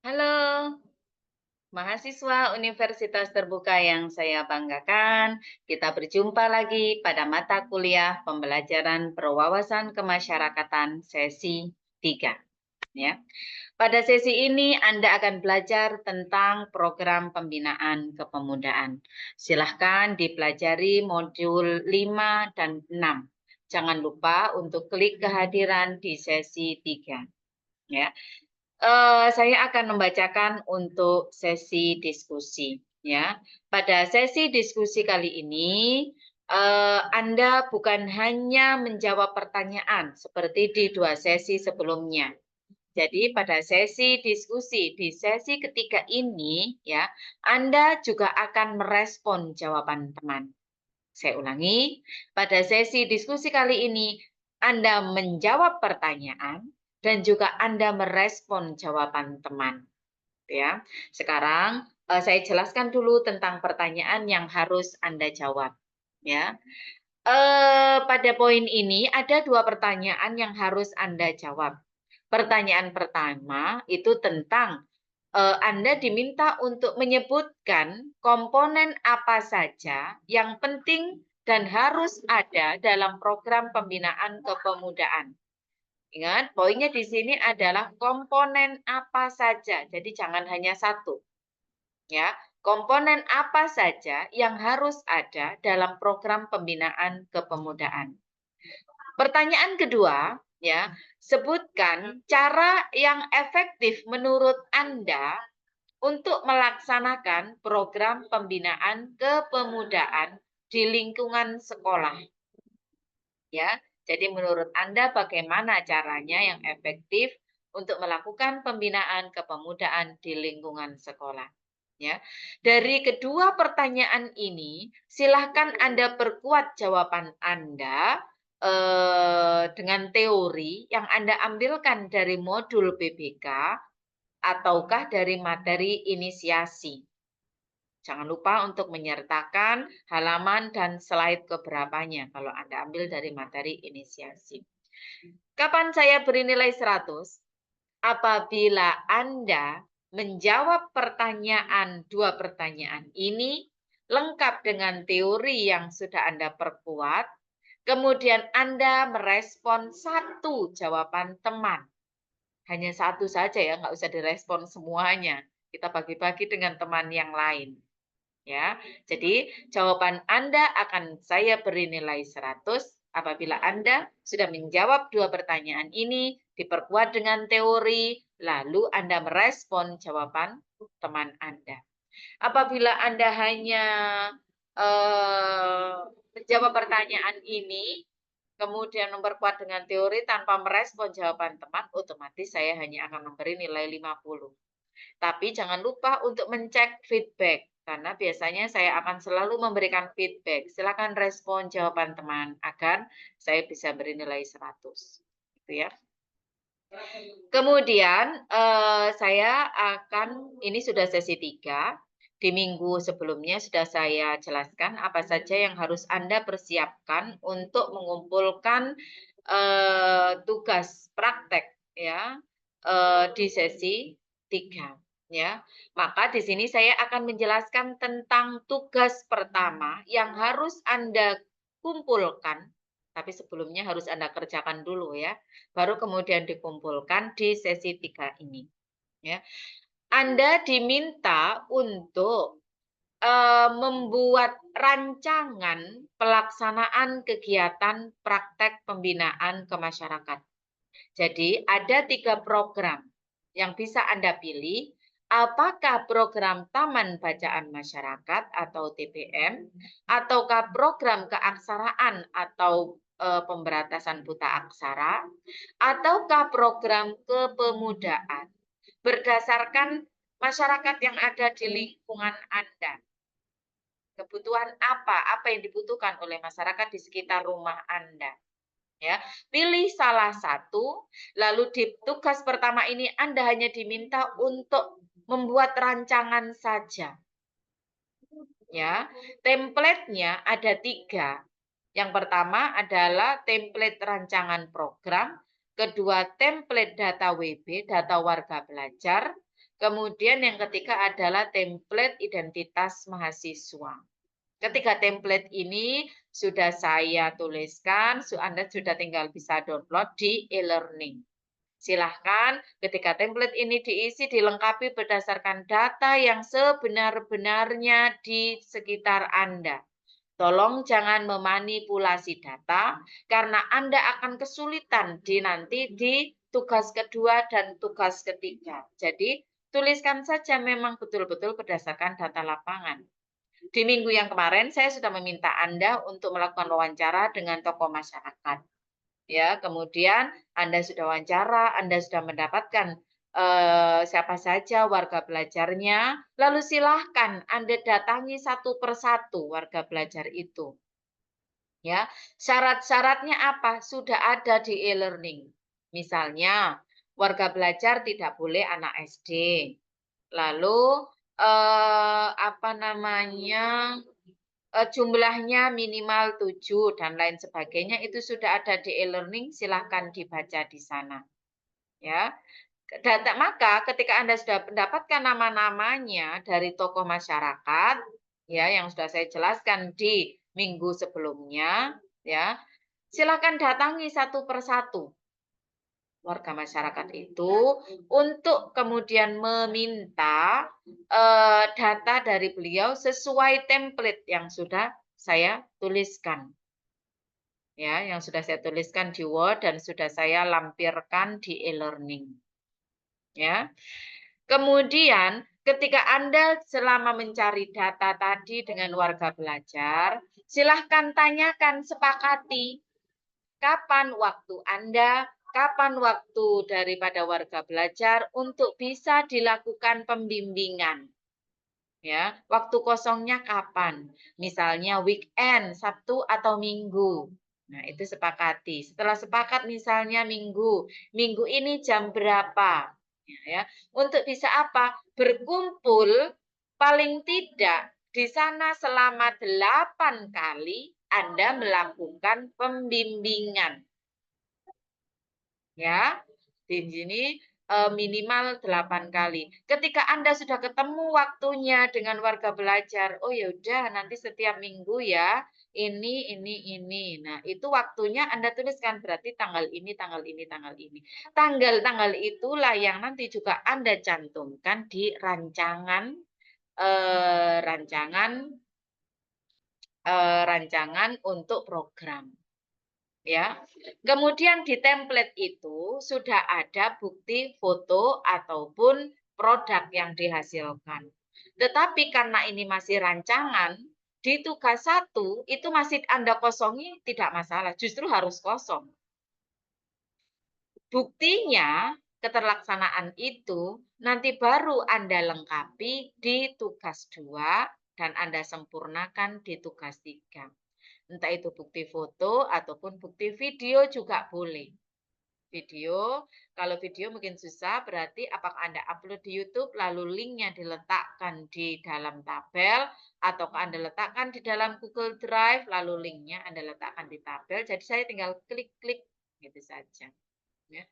Halo, mahasiswa Universitas Terbuka yang saya banggakan. Kita berjumpa lagi pada mata kuliah pembelajaran berwawasan kemasyarakatan sesi 3. Ya. Pada sesi ini Anda akan belajar tentang program pembinaan kepemudaan. Silahkan dipelajari modul 5 dan 6. Jangan lupa untuk klik kehadiran di sesi 3. Ya. Saya akan membacakan untuk sesi diskusi, ya. Pada sesi diskusi kali ini, Anda bukan hanya menjawab pertanyaan seperti di 2 sesi sebelumnya. Jadi pada sesi diskusi di sesi ketiga ini, ya, Anda juga akan merespon jawaban teman. Saya ulangi, pada sesi diskusi kali ini Anda menjawab pertanyaan dan juga Anda merespon jawaban teman, ya. Sekarang saya jelaskan dulu tentang pertanyaan yang harus Anda jawab, ya. Pada poin ini ada 2 pertanyaan yang harus Anda jawab. Pertanyaan pertama itu tentang Anda diminta untuk menyebutkan komponen apa saja yang penting dan harus ada dalam program pembinaan kepemudaan. Ingat, poinnya di sini adalah komponen apa saja. Jadi jangan hanya satu, ya. Komponen apa saja yang harus ada dalam program pembinaan kepemudaan. Pertanyaan kedua, ya, sebutkan cara yang efektif menurut Anda untuk melaksanakan program pembinaan kepemudaan di lingkungan sekolah. Ya, jadi menurut Anda bagaimana caranya yang efektif untuk melakukan pembinaan kepemudaan di lingkungan sekolah? Ya, dari kedua pertanyaan ini, silahkan Anda perkuat jawaban Anda dengan teori yang Anda ambilkan dari modul PBK ataukah dari materi inisiasi. Jangan lupa untuk menyertakan halaman dan slide keberapanya kalau Anda ambil dari materi inisiasi. Kapan saya beri nilai 100? Apabila Anda menjawab dua pertanyaan ini lengkap dengan teori yang sudah Anda perkuat, kemudian Anda merespon satu jawaban teman. Hanya satu saja ya, nggak usah direspon semuanya. Kita bagi-bagi dengan teman yang lain. Ya, jadi jawaban Anda akan saya beri nilai 100 apabila Anda sudah menjawab dua pertanyaan ini, diperkuat dengan teori, lalu Anda merespon jawaban teman Anda. Apabila Anda hanya menjawab pertanyaan ini, kemudian memperkuat dengan teori tanpa merespon jawaban teman, otomatis saya hanya akan memberi nilai 50. Tapi jangan lupa untuk mencek feedback, karena biasanya saya akan selalu memberikan feedback. Silakan respon jawaban teman agar saya bisa beri nilai 100. Gitu ya. Kemudian saya akan, ini sudah sesi 3, di minggu sebelumnya sudah saya jelaskan apa saja yang harus Anda persiapkan untuk mengumpulkan tugas praktek ya di sesi 3 ya. Maka di sini saya akan menjelaskan tentang tugas pertama yang harus Anda kumpulkan, tapi sebelumnya harus Anda kerjakan dulu ya, baru kemudian dikumpulkan di sesi 3 ini ya. Anda diminta untuk membuat rancangan pelaksanaan kegiatan praktek pembinaan ke masyarakat. Jadi ada 3 program yang bisa Anda pilih, apakah program Taman Bacaan Masyarakat atau TBM, ataukah program keaksaraan atau pemberantasan buta aksara, ataukah program kepemudaan berdasarkan masyarakat yang ada di lingkungan Anda. Kebutuhan apa yang dibutuhkan oleh masyarakat di sekitar rumah Anda. Ya, pilih salah satu, lalu di tugas pertama ini Anda hanya diminta untuk membuat rancangan saja. Ya, template-nya ada 3. Yang pertama adalah template rancangan program, kedua template data WB, data warga belajar, Kemudian yang ketiga adalah template identitas mahasiswa. Ketika template ini sudah saya tuliskan, Anda sudah tinggal bisa download di e-learning. Silahkan ketika template ini diisi, dilengkapi berdasarkan data yang sebenar-benarnya di sekitar Anda. Tolong jangan memanipulasi data, karena Anda akan kesulitan nanti di tugas kedua dan tugas ketiga. Jadi, tuliskan saja memang betul-betul berdasarkan data lapangan. Di minggu yang kemarin, saya sudah meminta Anda untuk melakukan wawancara dengan tokoh masyarakat. Ya, kemudian Anda sudah wawancara, Anda sudah mendapatkan siapa saja warga belajarnya, lalu silahkan Anda datangi satu persatu warga belajar itu. Ya, syarat-syaratnya apa? Sudah ada di e-learning. Misalnya, warga belajar tidak boleh anak SD. Lalu apa namanya? Jumlahnya minimal 7 dan lain sebagainya itu sudah ada di e-learning, silahkan dibaca di sana. Ya. Maka ketika Anda sudah mendapatkan nama-namanya dari tokoh masyarakat, ya yang sudah saya jelaskan di minggu sebelumnya, ya, silakan datangi satu persatu warga masyarakat itu untuk kemudian meminta data dari beliau sesuai template yang sudah saya tuliskan. Ya, yang sudah saya tuliskan di Word dan sudah saya lampirkan di e-learning. Ya. Kemudian ketika Anda selama mencari data tadi dengan warga belajar, silahkan tanyakan, sepakati kapan waktu Anda, kapan waktu daripada warga belajar untuk bisa dilakukan pembimbingan. Ya, waktu kosongnya kapan? Misalnya weekend, Sabtu atau Minggu. Nah, itu sepakati. Setelah sepakat misalnya Minggu, Minggu ini jam berapa? Ya, untuk bisa apa? Berkumpul paling tidak di sana selama 8 kali Anda melakukan pembimbingan. Ya, di sini minimal 8 kali. Ketika Anda sudah ketemu waktunya dengan warga belajar, oh ya udah nanti setiap minggu ya, ini. Nah, itu waktunya Anda tuliskan, berarti tanggal ini, tanggal ini, tanggal ini. Tanggal-tanggal itulah yang nanti juga Anda cantumkan di rancangan untuk program. Ya. Kemudian di template itu sudah ada bukti foto ataupun produk yang dihasilkan. Tetapi karena ini masih rancangan, di tugas 1 itu masih Anda kosongi tidak masalah, justru harus kosong. Buktinya keterlaksanaan itu nanti baru Anda lengkapi di tugas 2 dan Anda sempurnakan di tugas 3. Entah itu bukti foto ataupun bukti video juga boleh. Video, kalau video mungkin susah, berarti apakah Anda upload di YouTube, lalu linknya diletakkan di dalam tabel, atau Anda letakkan di dalam Google Drive, lalu linknya Anda letakkan di tabel. Jadi saya tinggal klik-klik, gitu saja. Ya.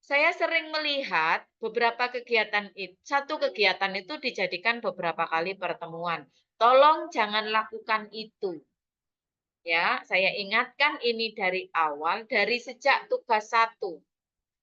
Saya sering melihat beberapa kegiatan satu kegiatan itu dijadikan beberapa kali pertemuan. Tolong jangan lakukan itu. Ya, saya ingatkan ini dari awal, dari sejak tugas 1.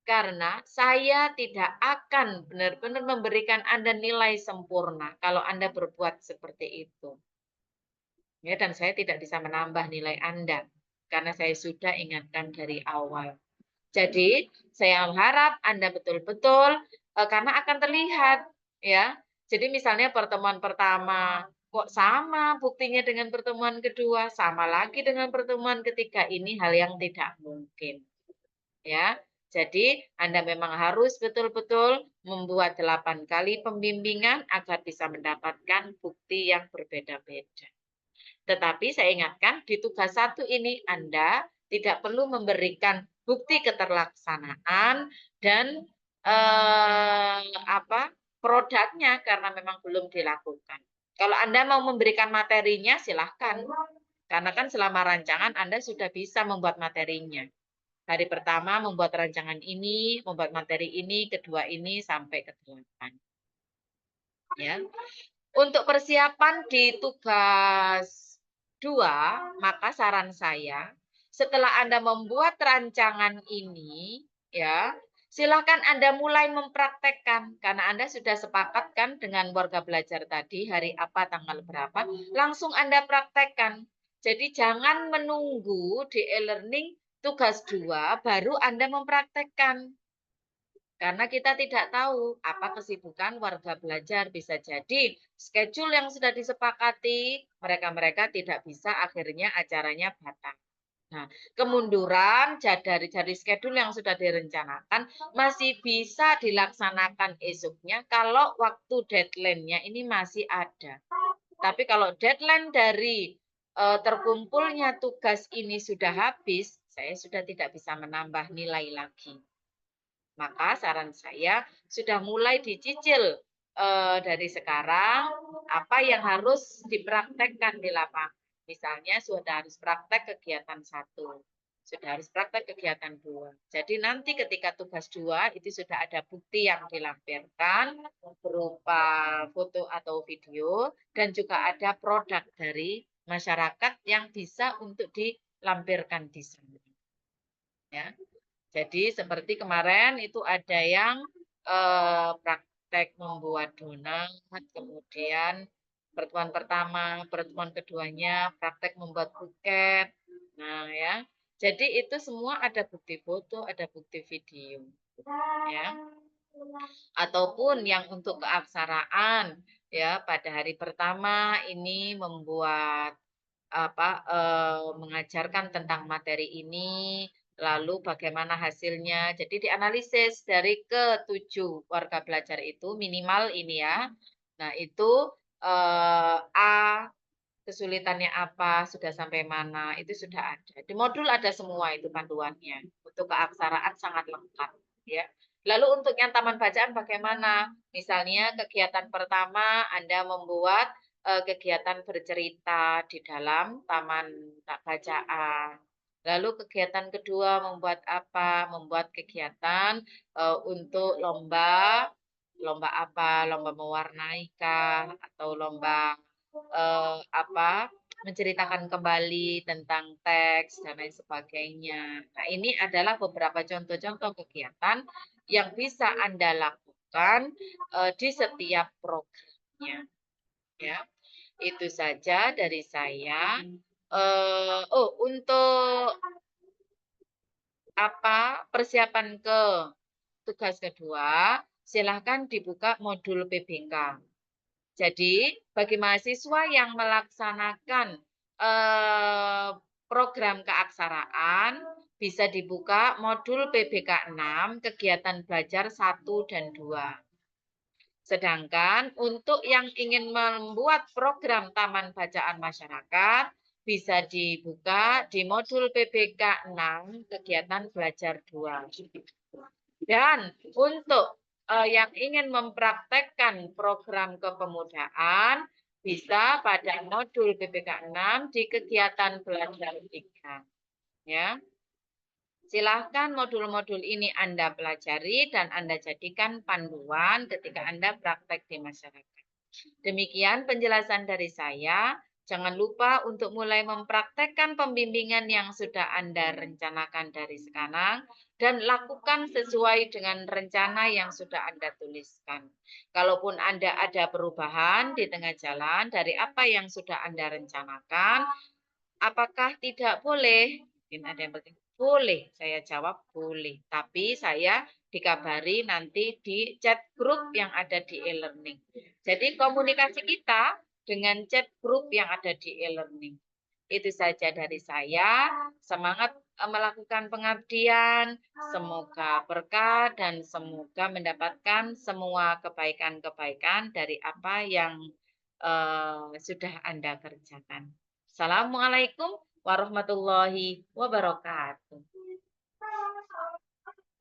Karena saya tidak akan benar-benar memberikan Anda nilai sempurna kalau Anda berbuat seperti itu. Ya, dan saya tidak bisa menambah nilai Anda karena saya sudah ingatkan dari awal. Jadi, saya harap Anda betul-betul karena akan terlihat ya. Jadi misalnya pertemuan pertama kok sama buktinya dengan pertemuan kedua, sama lagi dengan pertemuan ketiga, ini hal yang tidak mungkin. Ya. Jadi Anda memang harus betul-betul membuat 8 kali pembimbingan agar bisa mendapatkan bukti yang berbeda-beda. Tetapi saya ingatkan di tugas 1 ini Anda tidak perlu memberikan bukti keterlaksanaan dan produknya karena memang belum dilakukan. Kalau Anda mau memberikan materinya silahkan. Karena kan selama rancangan Anda sudah bisa membuat materinya. Hari pertama membuat rancangan ini, membuat materi ini, kedua ini sampai ke 8. Ya. Untuk persiapan di tugas 2, maka saran saya, setelah Anda membuat rancangan ini, ya, silakan Anda mulai mempraktekkan, karena Anda sudah sepakat kan dengan warga belajar tadi, hari apa, tanggal berapa, langsung Anda praktekkan. Jadi jangan menunggu di e-learning tugas 2 baru Anda mempraktekkan. Karena kita tidak tahu apa kesibukan warga belajar. Bisa jadi schedule yang sudah disepakati, mereka-mereka tidak bisa, akhirnya acaranya batal. Nah, kemunduran dari schedule yang sudah direncanakan masih bisa dilaksanakan esoknya kalau waktu deadline-nya ini masih ada. Tapi kalau deadline dari terkumpulnya tugas ini sudah habis, saya sudah tidak bisa menambah nilai lagi. Maka saran saya sudah mulai dicicil dari sekarang apa yang harus dipraktekkan di lapangan. Misalnya sudah harus praktek kegiatan 1, sudah harus praktek kegiatan 2. Jadi nanti ketika tugas 2 itu sudah ada bukti yang dilampirkan berupa foto atau video dan juga ada produk dari masyarakat yang bisa untuk dilampirkan di sana. Ya. Jadi seperti kemarin itu ada yang praktek membuat donat, kemudian pertemuan pertama, pertemuan keduanya praktek membuat buket. Nah, ya. Jadi itu semua ada bukti foto, ada bukti video, ya. Ataupun yang untuk keaksaraan, ya, pada hari pertama ini membuat mengajarkan tentang materi ini, lalu bagaimana hasilnya. Jadi dianalisis dari ke-7 warga belajar itu minimal ini ya. Nah, itu A kesulitannya apa, sudah sampai mana, itu sudah ada. Di modul ada semua itu panduannya. Untuk keaksaraan sangat lengkap, ya. Lalu untuk yang taman bacaan bagaimana? Misalnya kegiatan pertama Anda membuat kegiatan bercerita di dalam taman bacaan. Lalu kegiatan kedua membuat apa? Membuat kegiatan untuk lomba, lomba apa? Lomba mewarnai kah? Atau lomba menceritakan kembali tentang teks dan lain sebagainya. Nah, ini adalah beberapa contoh-contoh kegiatan yang bisa Anda lakukan di setiap programnya. Ya, itu saja dari saya. Untuk persiapan ke tugas kedua, silahkan dibuka modul PBK. Jadi, bagi mahasiswa yang melaksanakan program keaksaraan, bisa dibuka modul PBK 6, kegiatan belajar 1 dan 2. Sedangkan untuk yang ingin membuat program Taman Bacaan Masyarakat, bisa dibuka di modul PBK 6, kegiatan belajar 2. Dan untuk yang ingin mempraktekkan program kepemudaan bisa pada modul PPK 6 di kegiatan belajar 3. Ya. Silahkan modul-modul ini Anda pelajari dan Anda jadikan panduan ketika Anda praktek di masyarakat. Demikian penjelasan dari saya. Jangan lupa untuk mulai mempraktekkan pembimbingan yang sudah Anda rencanakan dari sekarang dan lakukan sesuai dengan rencana yang sudah Anda tuliskan. Kalaupun Anda ada perubahan di tengah jalan dari apa yang sudah Anda rencanakan, apakah tidak boleh? Mungkin ada yang bertanya, boleh. Saya jawab boleh. Tapi saya dikabari nanti di chat grup yang ada di e-learning. Jadi komunikasi kita dengan chat grup yang ada di e-learning. Itu saja dari saya. Semangat melakukan pengabdian. Semoga berkah dan semoga mendapatkan semua kebaikan-kebaikan dari apa yang sudah Anda kerjakan. Assalamualaikum warahmatullahi wabarakatuh.